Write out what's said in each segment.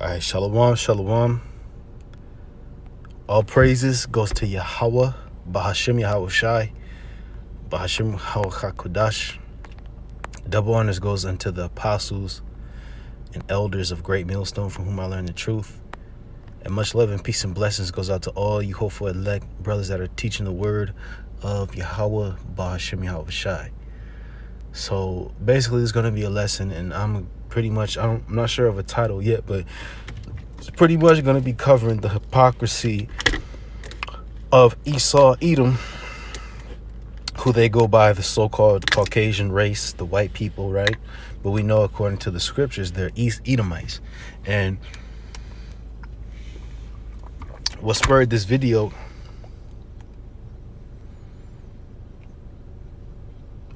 All right, shalom, shalom. All praises goes to Yahweh, Bahashim Yahweh Shai, Bahashim HaKodash. Double honors goes unto the apostles and elders of Great Millstone, from whom I learned the truth. And much love and peace and blessings goes out to all you hopeful elect brothers that are teaching the word of Yahweh, Bahashim Yahweh Shai. So basically, it's going to be a lesson, and I'm not sure of a title yet, but it's pretty much going to be covering the hypocrisy of Esau, Edom, who they go by the so-called Caucasian race, the white people, right? But we know, according to the scriptures, they're East Edomites. And what spurred this video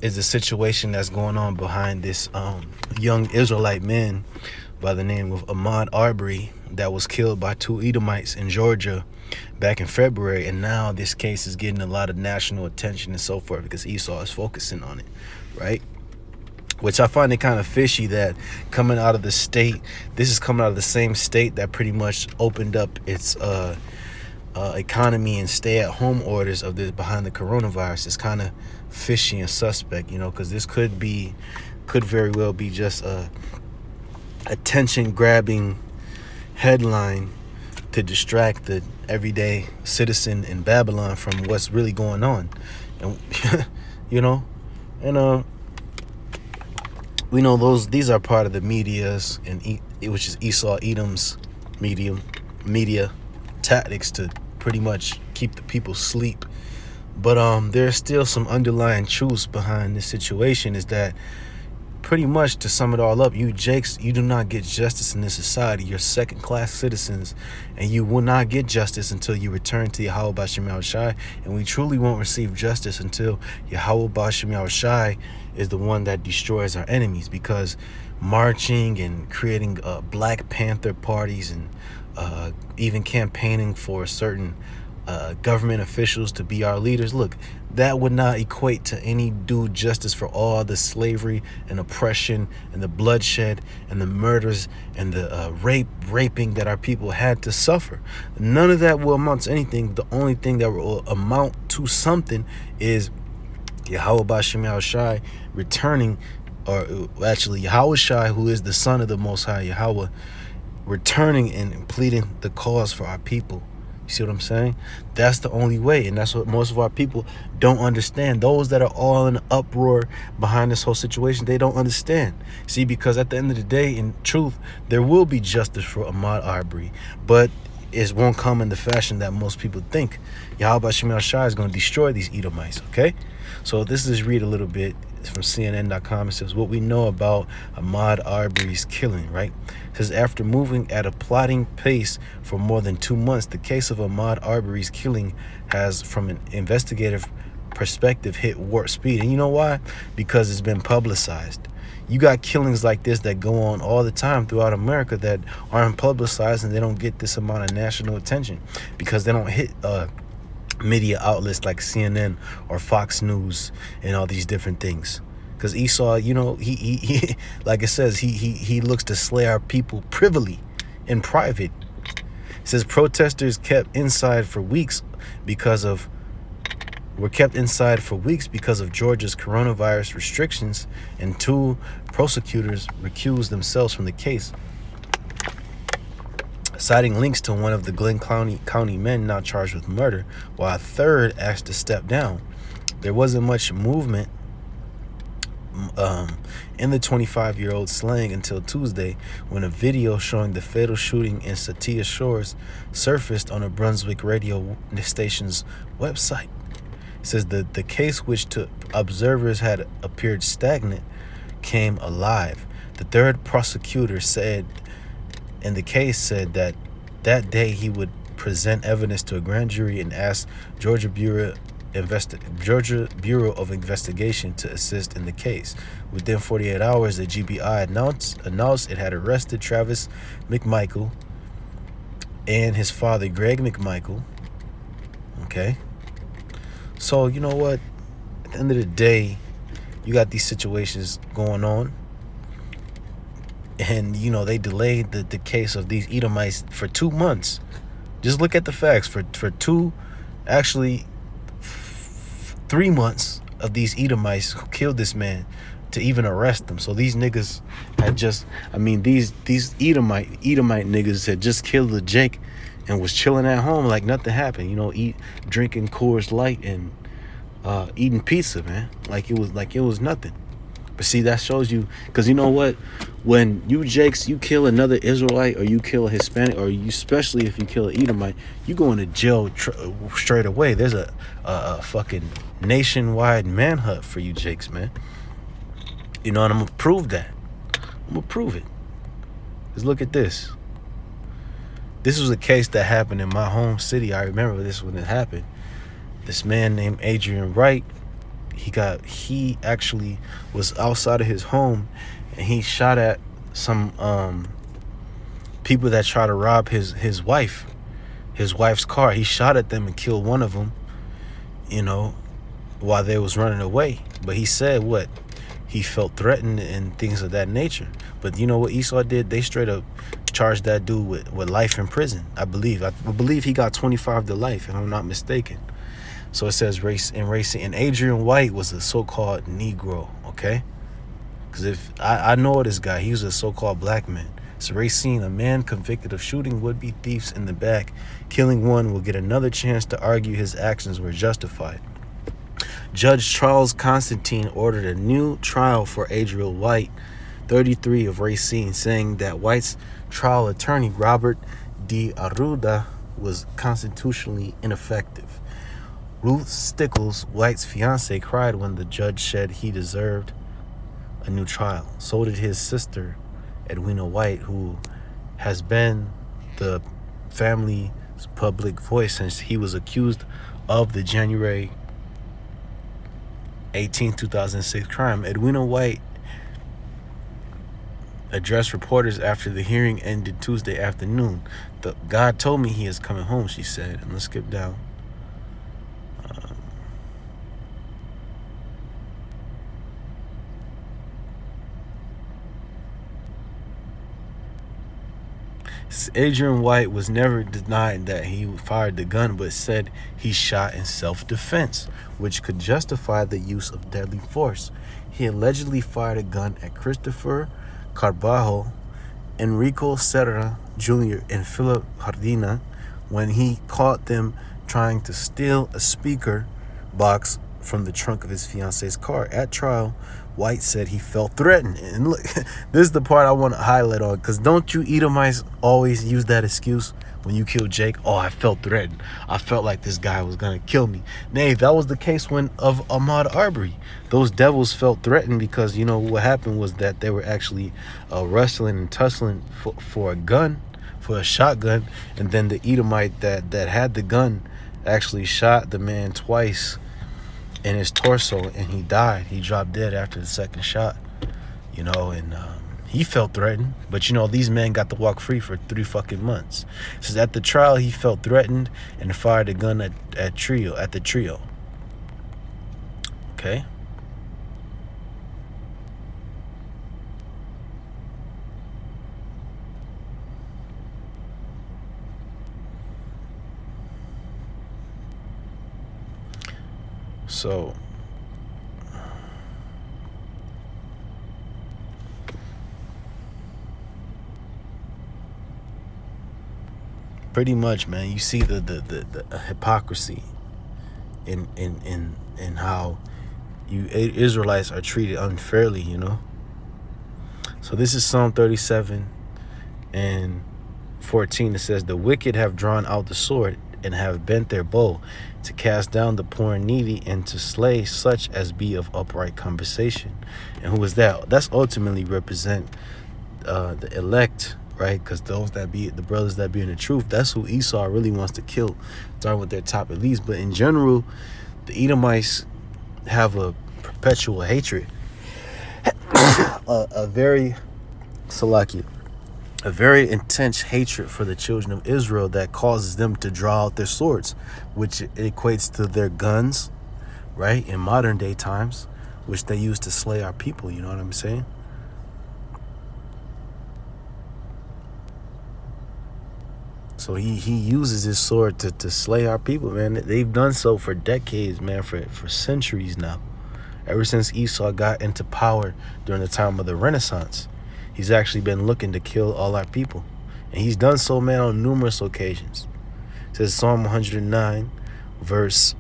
is the situation that's going on behind this young Israelite man by the name of Ahmaud Arbery that was killed by two Edomites in Georgia back in February. And now this case is getting a lot of national attention and so forth because Esau is focusing on it, right? Which I find it kind of fishy that coming out of the state, this is coming out of the same state that pretty much opened up its economy and stay-at-home orders of this behind the coronavirus. Is kind of fishy and suspect, because this could very well be just a attention-grabbing headline to distract the everyday citizen in Babylon from what's really going on. And we know these are part of the media's, which is Esau Edom's media tactics to pretty much keep the people asleep. But there's still some underlying truths behind this situation, is that pretty much, to sum it all up, you jakes, you do not get justice in this society. You're second-class citizens, and you will not get justice until you return to Yahweh B'Shem Yahweh Shai, and we truly won't receive justice until Yahweh B'Shem Yahweh Shai is the one that destroys our enemies. Because marching and creating Black Panther parties and even campaigning for certain government officials to be our leaders, look, that would not equate to any due justice for all the slavery and oppression and the bloodshed and the murders and the raping that our people had to suffer. None of that will amount to anything. The only thing that will amount to something is Yahweh B'Shem Yahweh Shai returning, or actually Yahweh Shai, who is the son of the Most High Yahweh, returning and pleading the cause for our people. You see what I'm saying? That's the only way, and that's what most of our people don't understand. Those that are all in uproar behind this whole situation, they don't understand. See, because at the end of the day, in truth, there will be justice for Ahmaud Arbery, but it won't come in the fashion that most people think. Yahweh B'Shem Shai is going to destroy these Edomites, okay? So this is read a little bit. It's from CNN.com. It says, what we know about Ahmaud Arbery's killing, right? It says, after moving at a plodding pace for more than 2 months, the case of Ahmaud Arbery's killing has, from an investigative perspective, hit warp speed. And you know why? Because it's been publicized. You got killings like this that go on all the time throughout America that aren't publicized, and they don't get this amount of national attention because they don't hit media outlets like CNN or Fox News and all these different things. Because Esau, he like it says, he looks to slay our people privily in private. It says protesters were kept inside for weeks because of Georgia's coronavirus restrictions, and 2 prosecutors recused themselves from the case, citing links to one of the Glenn County men now charged with murder, while a third asked to step down. There wasn't much movement in the 25-year-old slang until Tuesday, when a video showing the fatal shooting in Satia Shores surfaced on a Brunswick radio station's website. It says the case, which to observers had appeared stagnant, came alive. The third prosecutor said in the case said that day he would present evidence to a grand jury and ask Georgia Bureau of Investigation to assist in the case. Within 48 hours, the GBI announced it had arrested Travis McMichael and his father, Greg McMichael. Okay. So, you know what? At the end of the day, you got these situations going on. And, you know, they delayed the case of these Edomites for 2 months. Just look at the facts. For two, actually 3 months of these Edomites who killed this man to even arrest them. So these niggas had just, I mean, these Edomite niggas had just killed the Jake and was chilling at home like nothing happened. You know, drinking Coors Light and eating pizza, man. Like it was nothing. But see, that shows you, because you know what? When you kill another Israelite, or you kill a Hispanic, or you, especially if you kill an Edomite, you go into jail straight away. There's a fucking nationwide manhunt for you Jakes, man. You know, and I'm going to prove that. I'm going to prove it. Because look at this. This was a case that happened in my home city. I remember this when it happened. This man named Adrian Wright, he actually was outside of his home, and he shot at some people that tried to rob his wife's car. He shot at them and killed one of them, you know, while they was running away. But he said what? He felt threatened and things of that nature. But you know what Esau did? They straight up charged that dude with life in prison. I believe he got 25 to life, if I'm not mistaken. So it says racing. And Adrian White was a so-called Negro, okay? Because if I know this guy, he was a so-called black man. So Racine, a man convicted of shooting would-be thieves in the back, killing one, will get another chance to argue his actions were justified. Judge Charles Constantine ordered a new trial for Adrian White, 33, of Racine, saying that White's trial attorney, Robert D. Arruda, was constitutionally ineffective. Ruth Stickles, White's fiancée, cried when the judge said he deserved a new trial. So did his sister, Edwina White, who has been the family's public voice since he was accused of the January 18, 2006 crime. Edwina White addressed reporters after the hearing ended Tuesday afternoon. God told me he is coming home, she said. And let's skip down. Adrian White was never denied that he fired the gun, but said he shot in self-defense, which could justify the use of deadly force. He allegedly fired a gun at Christopher Carvalho, Enrico Serra Jr., and Philip Hardina when he caught them trying to steal a speaker box from the trunk of his fiance's car. At trial, White said he felt threatened. And look, this is the part I want to highlight on, because don't you Edomites always use that excuse when you kill Jake? Oh, I felt threatened. I felt like this guy was going to kill me. Nay, that was the case of Ahmaud Arbery. Those devils felt threatened because, you know, what happened was that they were actually wrestling and tussling for a gun, for a shotgun. And then the Edomite that had the gun actually shot the man twice in his torso, and he died. He dropped dead after the second shot, you know, and he felt threatened. But, you know, these men got to walk free for 3 fucking months. So at the trial, he felt threatened and fired a gun at the trio. Okay? So pretty much, man, you see the hypocrisy in how you Israelites are treated unfairly, you know. So this is Psalm 37 and 14. It says, "The wicked have drawn out the sword and have bent their bow to cast down the poor and needy, and to slay such as be of upright conversation." And who is that? That's ultimately represent the elect, right? Because those that be the brothers that be in the truth, that's who Esau really wants to kill, starting with their top elites. But in general, the Edomites have a perpetual hatred, a very intense hatred for the children of Israel that causes them to draw out their swords, which equates to their guns, right, in modern day times, which they use to slay our people. You know what I'm saying? So he uses his sword to slay our people, man. They've done so for decades, man, for centuries now. Ever since Esau got into power during the time of the Renaissance, he's actually been looking to kill all our people. And he's done so, man, on numerous occasions. It says Psalm 109, verse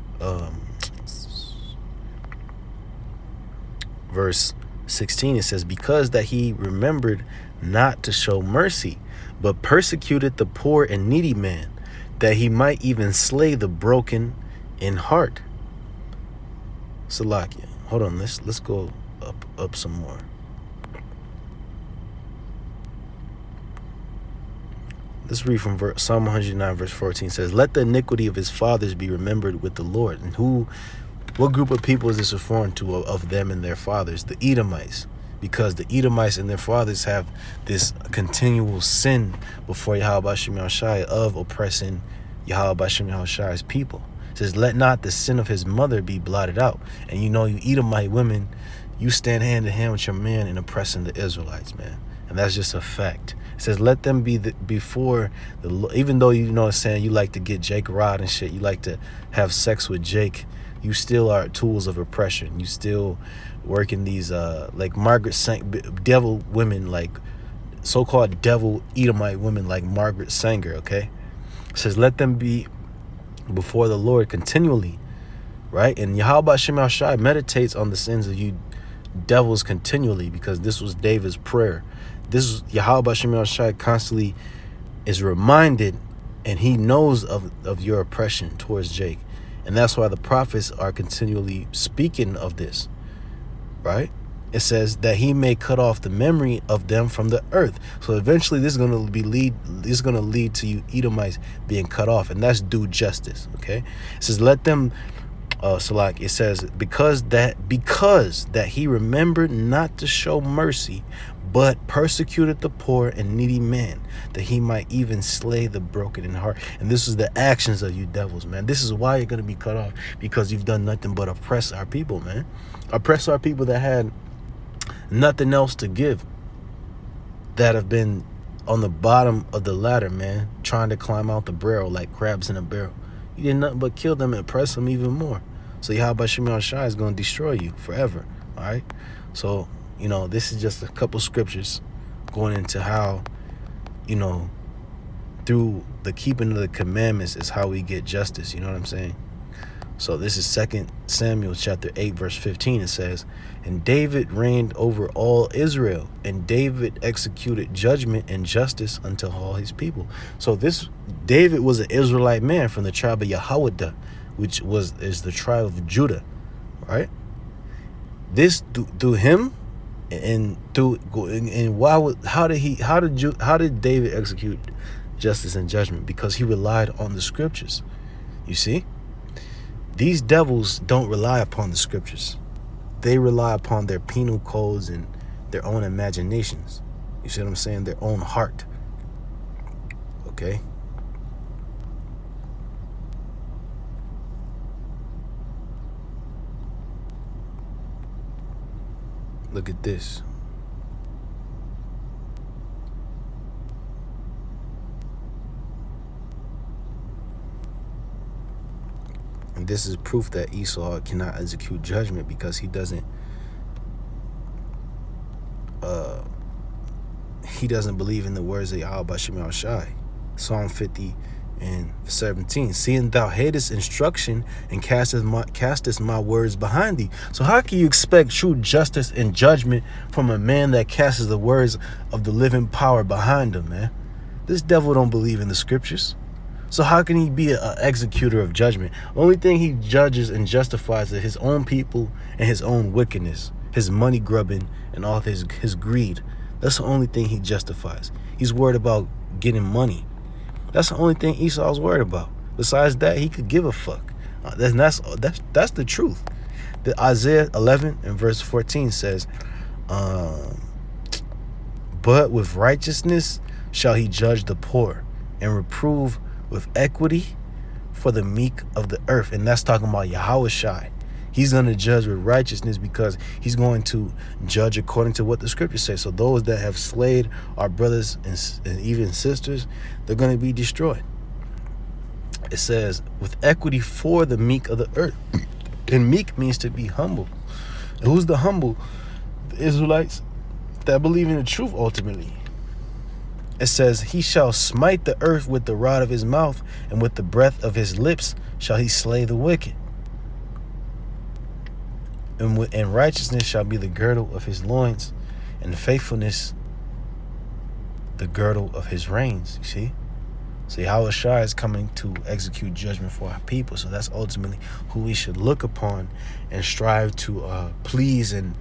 16, it says, because that he remembered not to show mercy, but persecuted the poor and needy man, that he might even slay the broken in heart. Salakia. Hold on, let's go up some more. Let's read from Psalm 109, verse 14. It says, let the iniquity of his fathers be remembered with the Lord. And what group of people is this referring to of them and their fathers? The Edomites. Because the Edomites and their fathers have this continual sin before Yahweh Shem Yahushai of oppressing Yahweh Shem Yahushai's people. It says, let not the sin of his mother be blotted out. And you Edomite women, you stand hand in hand with your man in oppressing the Israelites, man. And that's just a fact. It says, let them be before the, even though it's saying you like to get Jake Rod and shit, you like to have sex with Jake, you still are tools of oppression. You still working these like devil women, like so-called devil Edomite women like Margaret Sanger, okay? It says, let them be before the Lord continually, right? And Yahweh Shem Yahushai meditates on the sins of you devils continually, because this was David's prayer. This is Yahweh Shem Yahushai constantly is reminded, and he knows of your oppression towards Jake. And that's why the prophets are continually speaking of this, right? It says that he may cut off the memory of them from the earth. So eventually this is going to lead to you Edomites being cut off, and that's due justice, okay? It says, let them Salak, it says, because that he remembered not to show mercy, but persecuted the poor and needy man, that he might even slay the broken in heart. And this is the actions of you devils, man. This is why you're going to be cut off, because you've done nothing but oppress our people, man. Oppress our people that had nothing else to give, that have been on the bottom of the ladder, man, trying to climb out the barrel like crabs in a barrel. You did nothing but kill them and oppress them even more. So Yahweh Shem Yahushai is going to destroy you forever, all right? So, this is just a couple scriptures going into how, through the keeping of the commandments is how we get justice. You know what I'm saying? So this is 2 Samuel chapter 8, verse 15. It says, and David reigned over all Israel, and David executed judgment and justice unto all his people. So David was an Israelite man from the tribe of Yehoiada, which is the tribe of Judah, right? This through him, how did David execute justice and judgment? Because he relied on the scriptures. You see, these devils don't rely upon the scriptures. They rely upon their penal codes and their own imaginations. You see what I'm saying? Their own heart. Okay. Look at this. And this is proof that Esau cannot execute judgment, because he doesn't believe in the words of Yahweh Shem Yahushai. Psalm 50 and 17. Seeing thou hatest instruction and castest my words behind thee. So how can you expect true justice and judgment from a man that casts the words of the living power behind him, man? This devil don't believe in the scriptures. So how can he be an executor of judgment? Only thing he judges and justifies is his own people and his own wickedness, his money grubbing and all his greed. That's the only thing he justifies. He's worried about getting money. That's the only thing Esau's worried about. Besides that, he could give a fuck. That's the truth. The Isaiah 11 and verse 14 says, but with righteousness shall he judge the poor, and reprove with equity for the meek of the earth. And that's talking about Yahushai. He's going to judge with righteousness because he's going to judge according to what the scriptures say. So those that have slayed our brothers and even sisters, they're going to be destroyed. It says, with equity for the meek of the earth. And meek means to be humble. And who's the humble? The Israelites that believe in the truth ultimately. It says, he shall smite the earth with the rod of his mouth, and with the breath of his lips shall he slay the wicked. And righteousness shall be the girdle of his loins, and faithfulness the girdle of his reins. You see? See, Yahushua is coming to execute judgment for our people. So that's ultimately who we should look upon and strive to please and